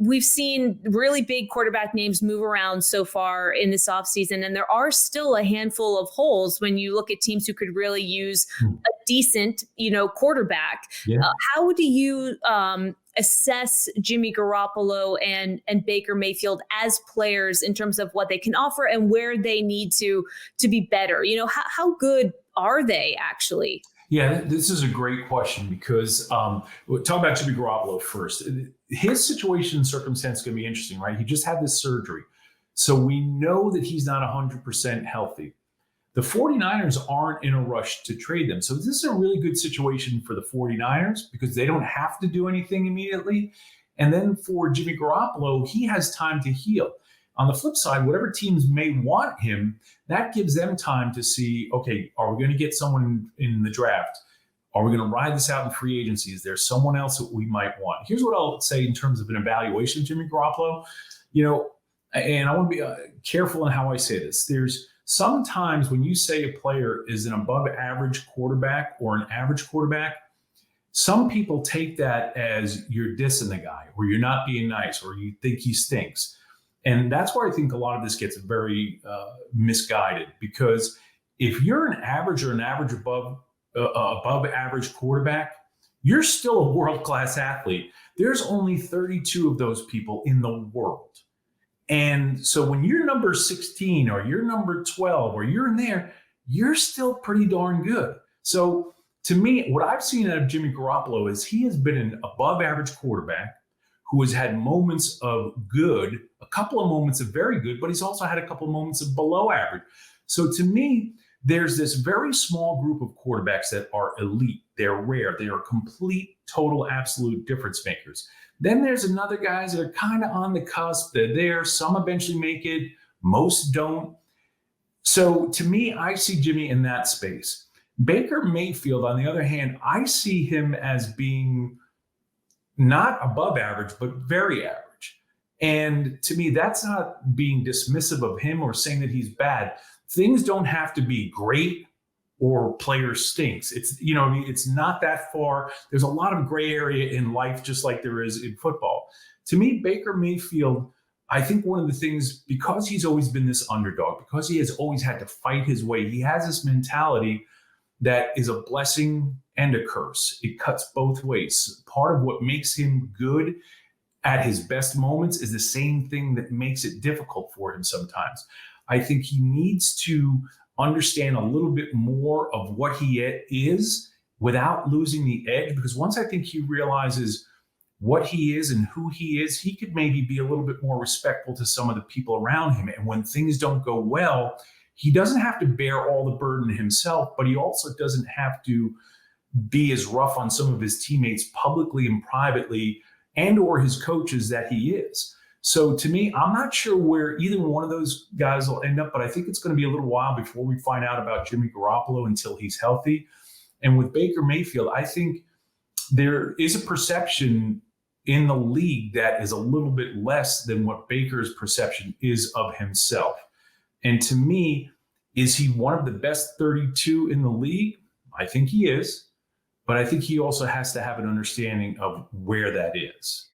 we've seen really big quarterback names move around so far in this offseason, and there are still a handful of holes when you look at teams who could really use a decent, quarterback. Yeah. How do you assess Jimmy Garoppolo and Baker Mayfield as players in terms of what they can offer and where they need to be better? How good are they actually? Yeah, this is a great question because we'll talk about Jimmy Garoppolo first. His situation and circumstance is going to be interesting, right? He just had this surgery. So we know that he's not 100% healthy. The 49ers aren't in a rush to trade them. So this is a really good situation for the 49ers because they don't have to do anything immediately. And then for Jimmy Garoppolo, he has time to heal. On the flip side, whatever teams may want him, that gives them time to see, okay, are we going to get someone in the draft? Are we going to ride this out in free agency? Is there someone else that we might want? Here's what I'll say in terms of an evaluation of Jimmy Garoppolo. And I want to be careful in how I say this. There's sometimes when you say a player is an above average quarterback or an average quarterback, some people take that as you're dissing the guy or you're not being nice or you think he stinks. And that's where I think a lot of this gets very misguided, because if you're an average or an average above average quarterback, you're still a world-class athlete. There's only 32 of those people in the world. And so when you're number 16 or you're number 12 or you're in there, you're still pretty darn good. So to me, what I've seen out of Jimmy Garoppolo is he has been an above average quarterback who has had moments of good, a couple of moments of very good, but he's also had a couple of moments of below average. So to me, there's this very small group of quarterbacks that are elite. They're rare. They are complete, total, absolute difference makers. Then there's another guys that are kind of on the cusp. They're there. Some eventually make it. Most don't. So to me, I see Jimmy in that space. Baker Mayfield, on the other hand, I see him as being not above average, but very average. And to me, that's not being dismissive of him or saying that he's bad. Things don't have to be great or player stinks. It's not that far. There's a lot of gray area in life, just like there is in football. To me, Baker Mayfield, I think one of the things, because he's always been this underdog, because he has always had to fight his way, he has this mentality that is a blessing and a curse. It cuts both ways. Part of what makes him good at his best moments is the same thing that makes it difficult for him sometimes. I think he needs to understand a little bit more of what he is without losing the edge, because once I think he realizes what he is and who he is, he could maybe be a little bit more respectful to some of the people around him. And when things don't go well, he doesn't have to bear all the burden himself, but he also doesn't have to be as rough on some of his teammates publicly and privately and or his coaches that he is. So to me, I'm not sure where either one of those guys will end up, but I think it's going to be a little while before we find out about Jimmy Garoppolo until he's healthy. And with Baker Mayfield, I think there is a perception in the league that is a little bit less than what Baker's perception is of himself. And to me, is he one of the best 32 in the league? I think he is. But I think he also has to have an understanding of where that is.